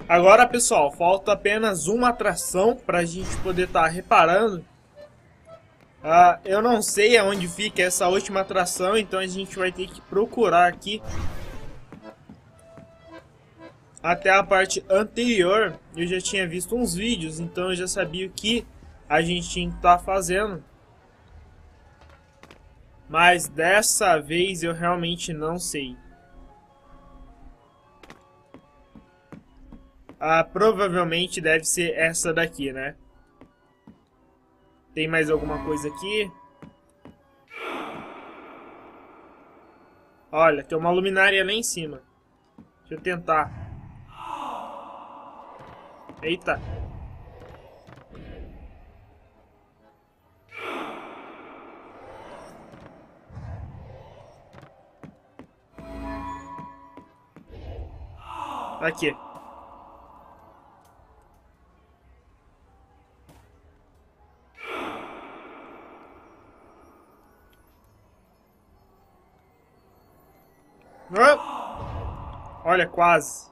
Agora, pessoal, falta apenas uma atração para a gente poder estar reparando. Eu não sei aonde fica essa última atração, então a gente vai ter que procurar aqui. Até a parte anterior, eu já tinha visto uns vídeos, então eu já sabia o que a gente tinha que estar fazendo. Mas dessa vez eu realmente não sei. Provavelmente deve ser essa daqui, né? Tem mais alguma coisa aqui? Olha, tem uma luminária lá em cima. Deixa eu tentar. Eita. Aqui. Olha, quase.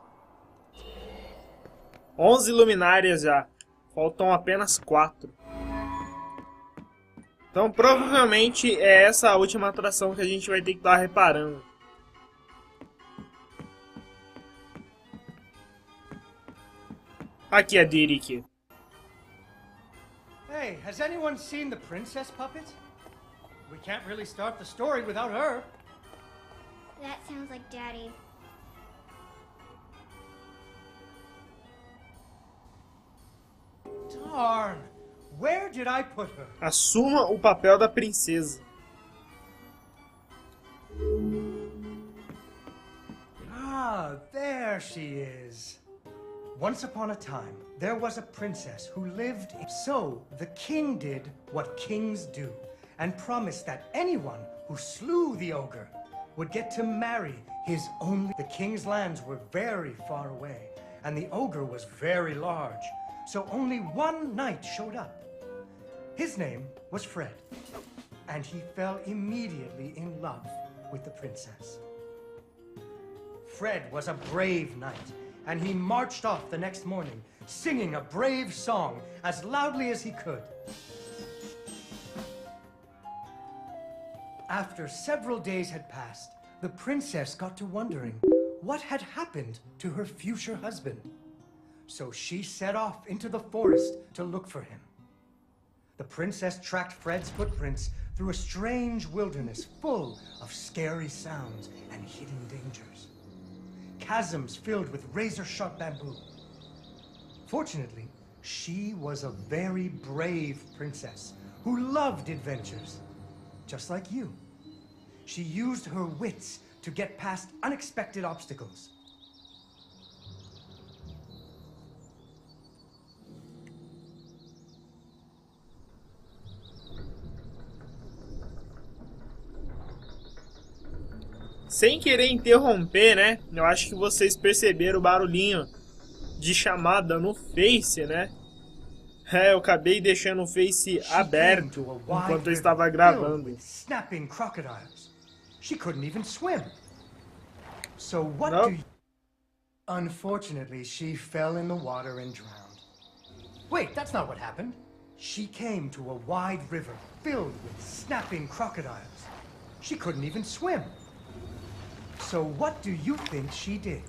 11 luminárias já. Faltam apenas 4. Então provavelmente é essa a última atração que a gente vai ter que estar reparando. Aqui a Dirik. Hey, has anyone seen the princess puppet? We can't really start the story without her. That sounds like Daddy. Darn! Where did I put her? Assuma o papel da princesa. Ah, there she is. Once upon a time, there was a princess who lived. So the king did what kings do and promised that anyone who slew the ogre would get to marry his only... The king's lands were very far away, and the ogre was very large, so only one knight showed up. His name was Fred, and he fell immediately in love with the princess. Fred was a brave knight, and he marched off the next morning, singing a brave song as loudly as he could. After several days had passed, the princess got to wondering what had happened to her future husband. So she set off into the forest to look for him. The princess tracked Fred's footprints through a strange wilderness full of scary sounds and hidden dangers. Chasms filled with razor-sharp bamboo. Fortunately, she was a very brave princess who loved adventures. Just like you. She used her wits to get past unexpected obstacles. Sem querer interromper, né? Eu acho que vocês perceberam o barulhinho de chamada no Face, né? Eu acabei deixando o Face aberto enquanto eu estava gravando. Snapping crocodiles. She couldn't even swim. So what Nope. do you... Unfortunately, she fell in the water and drowned. Wait, that's not what happened. She came to a wide river filled with snapping crocodiles. She couldn't even swim. So what do you think she did?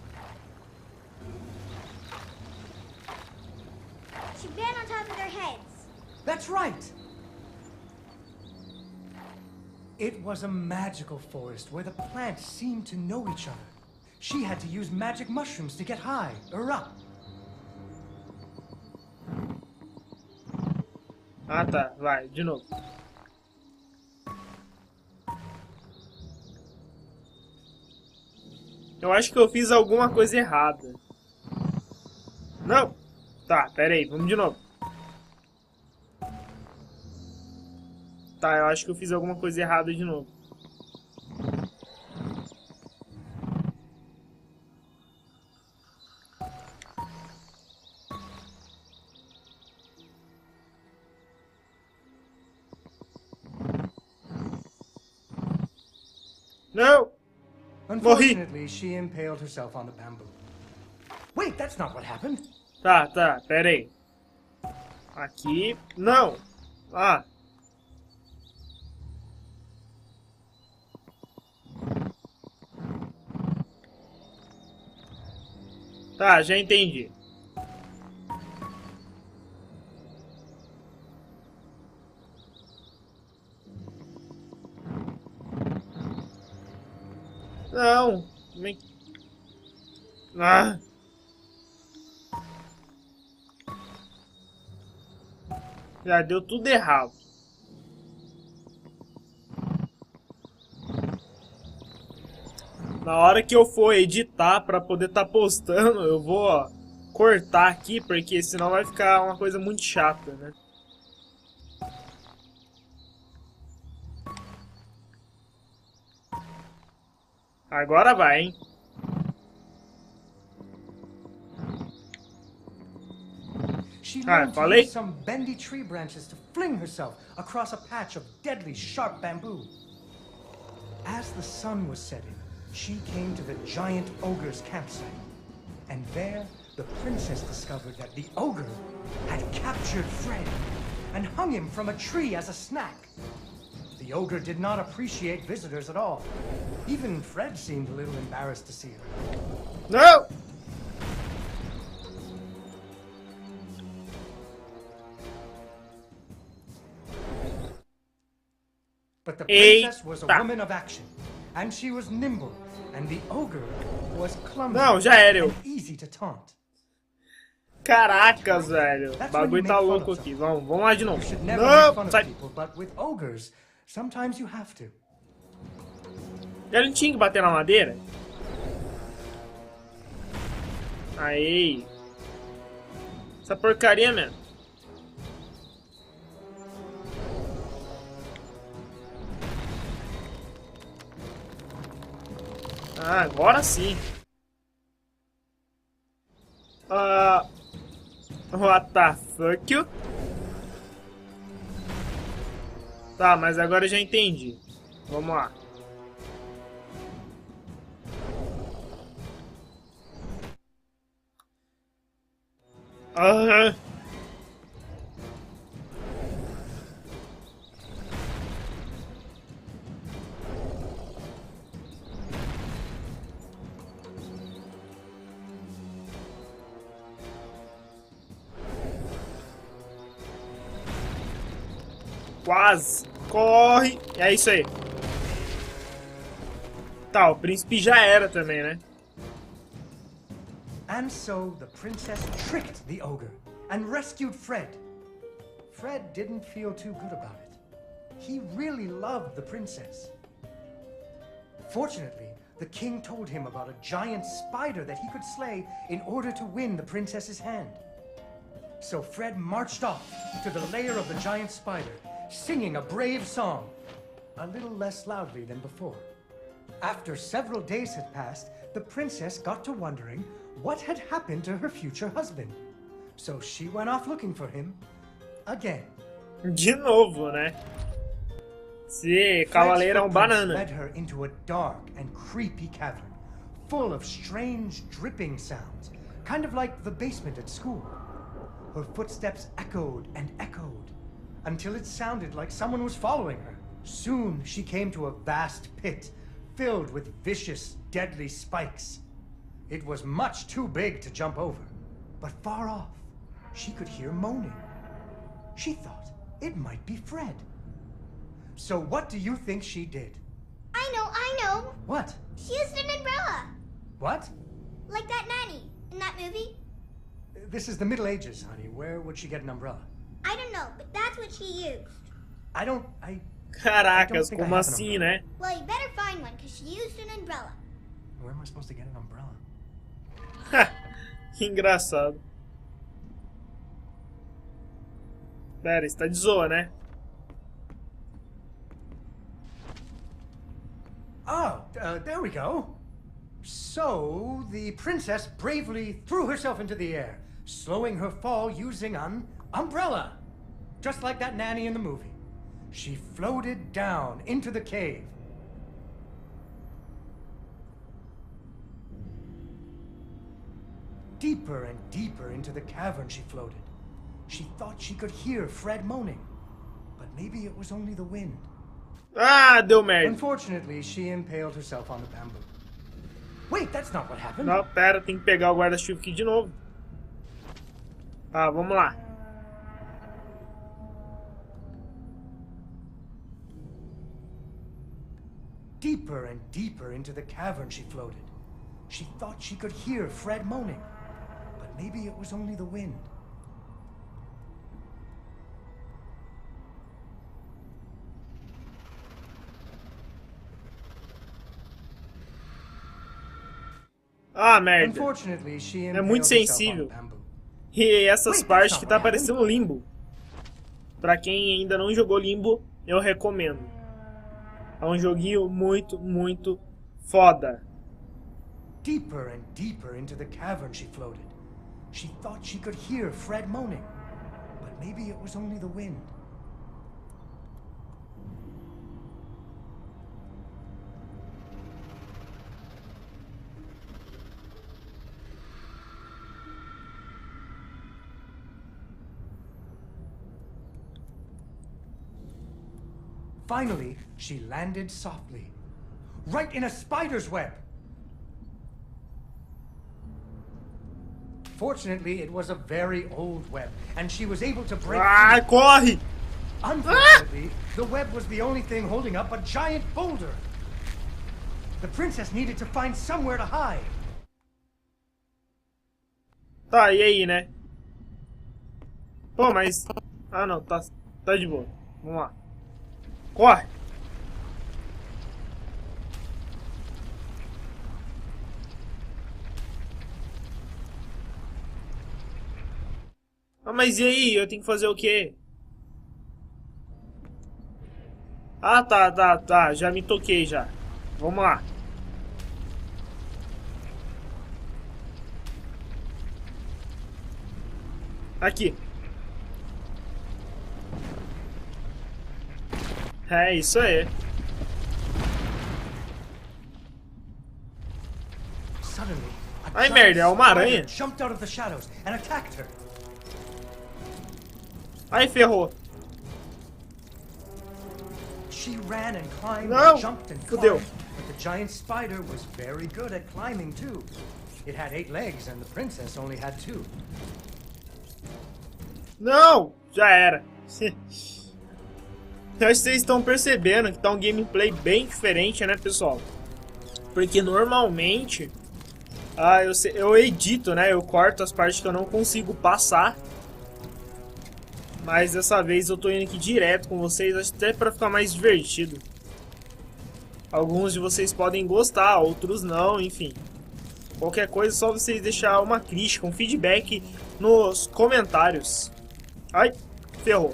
She ran on top of their heads. That's right! It was a magical forest where the plants seemed to know each other. She had to use magic mushrooms to get high, or up. Ah tá, vai, de novo. Eu acho que eu fiz alguma coisa errada. Não! Tá, pera aí, vamos de novo. Tá, eu acho que eu fiz alguma coisa errada de novo. Não! Unfortunately, she impaled herself on the bamboo. Wait, that's not what happened. Tá, pera aí. Aqui, não. Ah. Tá, já entendi. Não. Ah. Já deu tudo errado. Na hora que eu for editar para poder estar postando, eu vou, ó, cortar aqui, porque senão vai ficar uma coisa muito chata, né? Agora vai, hein? She learned to falei. use some bendy tree branches to fling herself across a patch of deadly sharp bamboo. As the sun was setting, she came to the giant ogre's campsite. And there, the princess discovered that the ogre had captured Fred and hung him from a tree as a snack. The ogre did not appreciate visitors at all. Even Fred seemed a little embarrassed to see her. No! But the princess was a Eita. woman of action, and she was nimble, and the ogre was clumsy Não, já era eu. and easy to taunt. Caracas, velho. O bagulho tá louco aqui. Vamos lá de novo. You should never make fun Não, of sai. people, but with ogres, sometimes you have to. Eu não tinha que bater na madeira? Aí. Essa porcaria mesmo. Ah, agora sim. What the fuck? Tá, mas agora eu já entendi. Vamos lá. Aham. Quase. Corre. É isso aí. Tá, o príncipe já era também, né? And so the princess tricked the ogre and rescued Fred. Fred didn't feel too good about it. He really loved the princess. Fortunately, the king told him about a giant spider that he could slay in order to win the princess's hand. So Fred marched off to the lair of the giant spider, singing a brave song, a little less loudly than before. After several days had passed, the princess got to wondering what had happened to her future husband. So she went off looking for him again. De novo, né? Esse cavaleiro é um banana. Led her into a dark and creepy cavern, full of strange dripping sounds, kind of like the basement at school. Her footsteps echoed and echoed, until it sounded like someone was following her. Soon she came to a vast pit, filled with vicious, deadly spikes. It was much too big to jump over, but far off, she could hear moaning. She thought it might be Fred. So what do you think she did? I know. What? She used an umbrella. What? Like that nanny in that movie. This is the Middle Ages, honey. Where would she get an umbrella? I don't know, but that's what she used. Caracas, como assim, né? Well, you better find one, because she used an umbrella. Where am I supposed to get an umbrella? Que engraçado. Pera, isso tá de zoa, né? Oh, there we go. So, the princess bravely threw herself into the air, slowing her fall using an umbrella. Just like that nanny in the movie. She floated down into the cave. Deeper and deeper into the cavern she floated. She thought she could hear Fred moaning, but maybe it was only the wind. Ah, deu merda. Unfortunately, she impaled herself on the bamboo. Wait, that's not what happened. Não, pera, tem que pegar o guarda-chuva aqui de novo. Ah, vamos lá. Deeper and deeper into the cavern she floated. She thought she could hear Fred moaning, but maybe it was only the wind. Ah, merda. Unfortunately, she É muito impaled herself on sensível. the bamboo. E essas Wait, partes that's que not tá what happened. parecendo Limbo. Pra quem ainda não jogou Limbo, eu recomendo. É um joguinho muito, muito foda. Deeper and deeper into the cavern she floated. She thought she could hear Fred moaning, but maybe it was only the wind. Finally, she landed softly, right in a spider's web. Fortunately, it was a very old web, and she was able to break Ah, through. corre! Unfortunately, the web was the only thing holding up a giant boulder. The princess needed to find somewhere to hide. Tá, e aí, né? Pô, mas... Ah, não, tá de boa. Vamos lá. Corre! Ah, mas e aí? Eu tenho que fazer o quê? Ah, tá. Já me toquei já. Vamos lá. Aqui. É isso aí. Suddenly, a Ai, giant merda, é uma aranha. spider jumped out of the shadows and attacked her. Aí ferrou. She ran and climbed Não, and jumped and fudeu. climbed, but the giant spider was very good at climbing too. It had 8 legs and the princess only had 2. Não! Já era. Eu acho que vocês estão percebendo que tá um gameplay bem diferente, né, pessoal? Porque normalmente eu edito, né? Eu corto as partes que eu não consigo passar. Mas dessa vez eu tô indo aqui direto com vocês, acho até pra ficar mais divertido. Alguns de vocês podem gostar, outros não, enfim. Qualquer coisa é só vocês deixar uma crítica, um feedback nos comentários. Ai, ferrou.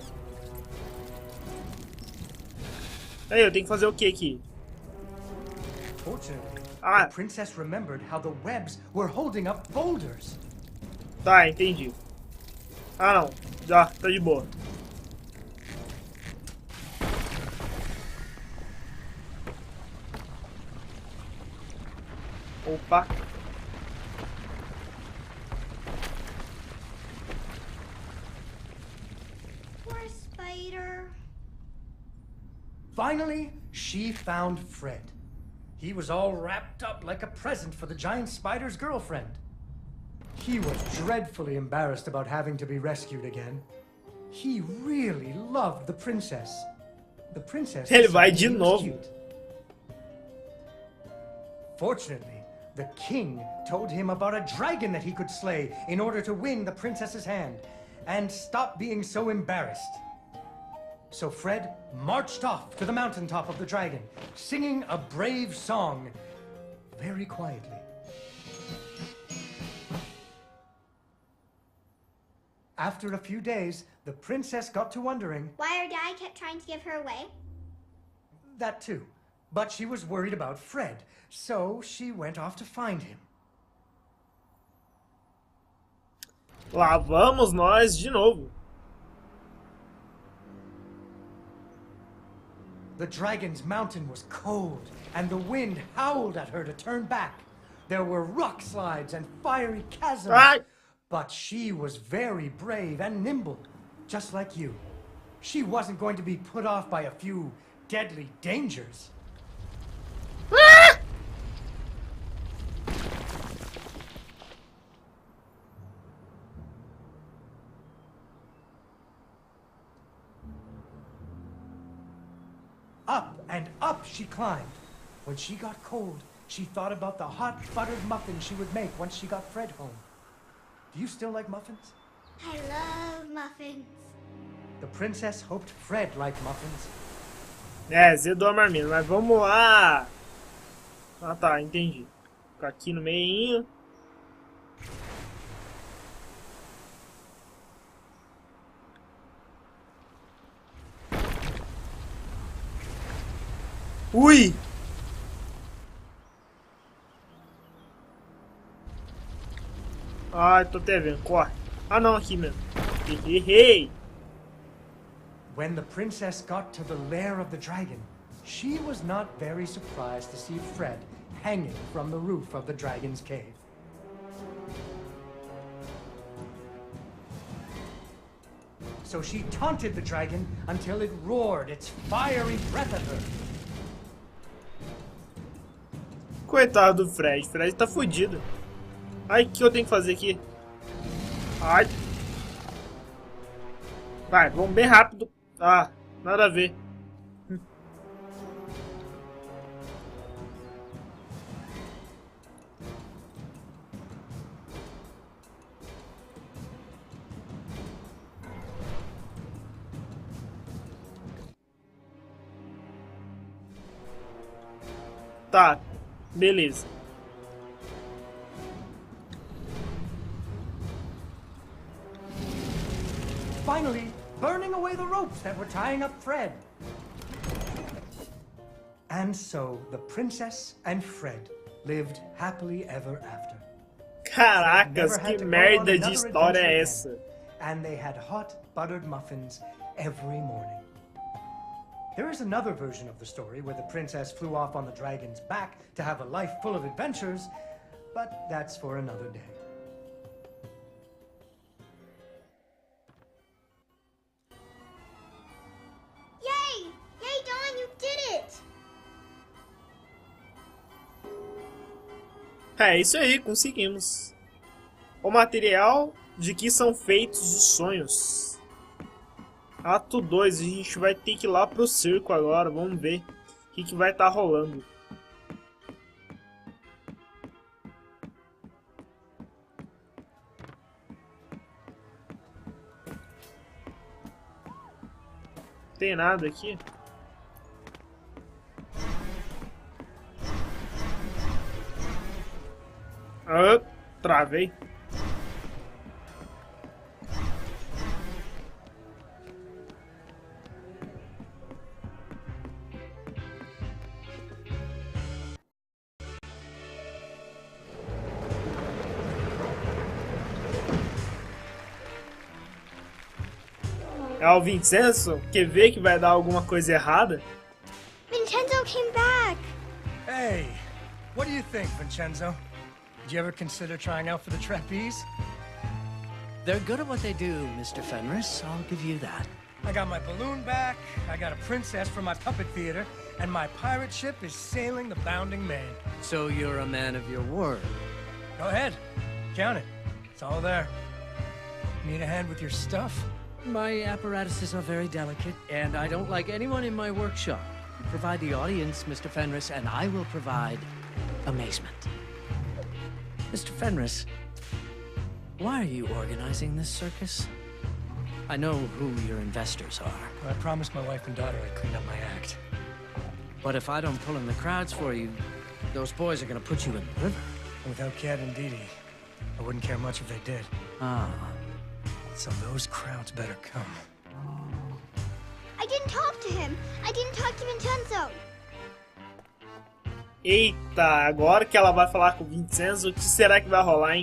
Aí, eu tenho que fazer o que aqui? Fortunately, Ah. the princess remembered how the webs were holding up boulders. Tá, entendi. Ah, não. Já, tá de boa. Opa. Poor spider. Finally, she found Fred. He was all wrapped up like a present for the giant spider's girlfriend. He was dreadfully embarrassed about having to be rescued again. He really loved the princess. The princess Ele vai decided de he was novo. cute. Fortunately, the king told him about a dragon that he could slay in order to win the princess's hand and stop being so embarrassed. So Fred marched off to the mountaintop of the dragon, singing a brave song very quietly. After a few days, the princess got to wondering, Why her dad kept trying to give her away? that too. But she was worried about Fred, so she went off to find him. Lá vamos nós de novo. The dragon's mountain was cold, and the wind howled at her to turn back. There were rock slides and fiery chasms. Ai! But she was very brave and nimble, just like you. She wasn't going to be put off by a few deadly dangers. Ah! Up and up she climbed. When she got cold, she thought about the hot buttered muffins she would make once she got Fred home. Do you still like muffins? I love muffins. The princess hoped Fred liked muffins. É, zedou a marmita, mas vamos lá. Ah tá, entendi. Ficar aqui no meinho. Ui! Ai, tô até vendo. Corre. Ah não, aqui mesmo. Errei! When the princess got to the lair of the dragon, she was not very surprised to see Fred hanging from the roof of the dragon's cave. So she taunted the dragon until it roared its fiery breath at her. Coitado do Fred. Fred tá fudido. Ai, o que eu tenho que fazer aqui? Ai. Vai, vamos bem rápido. Ah, nada a ver. Tá, beleza. Finally, burning away the ropes that were tying up Fred. And so the princess and Fred lived happily ever after. Caracas, que merda de história é essa? And they had hot buttered muffins every morning. There is another version of the story where the princess flew off on the dragon's back to have a life full of adventures, but that's for another day. Yay! Yay, Dawn, you did it! É isso aí, conseguimos. O material de que são feitos os sonhos. Ato 2, a gente vai ter que ir lá pro circo agora, vamos ver o que vai estar rolando. Não tem nada aqui. Ah, travei. É o Vincenzo que vê que vai dar alguma coisa errada. Vincenzo came back! Hey, what do you think, Vincenzo? Did you ever consider trying out for the trapeze? They're good at what they do, Mr. Fenris. I'll give you that. I got my balloon back, I got a princess from my puppet theater, and my pirate ship is sailing the bounding main. So you're a man of your word. Go ahead, count it. It's all there. Need a hand with your stuff? My apparatuses are very delicate, and I don't like anyone in my workshop. You provide the audience, Mr. Fenris, and I will provide amazement. Mr. Fenris, why are you organizing this circus? I know who your investors are. Well, I promised my wife and daughter I'd clean up my act. But if I don't pull in the crowds for you, those boys are gonna put you in the river. Without Cat and Dee Dee, I wouldn't care much if they did. Ah. So those crowds better come. I didn't talk to him. I didn't talk to Vincenzo. Eita, agora que ela vai falar com o Vincenzo, o que será que vai rolar, hein?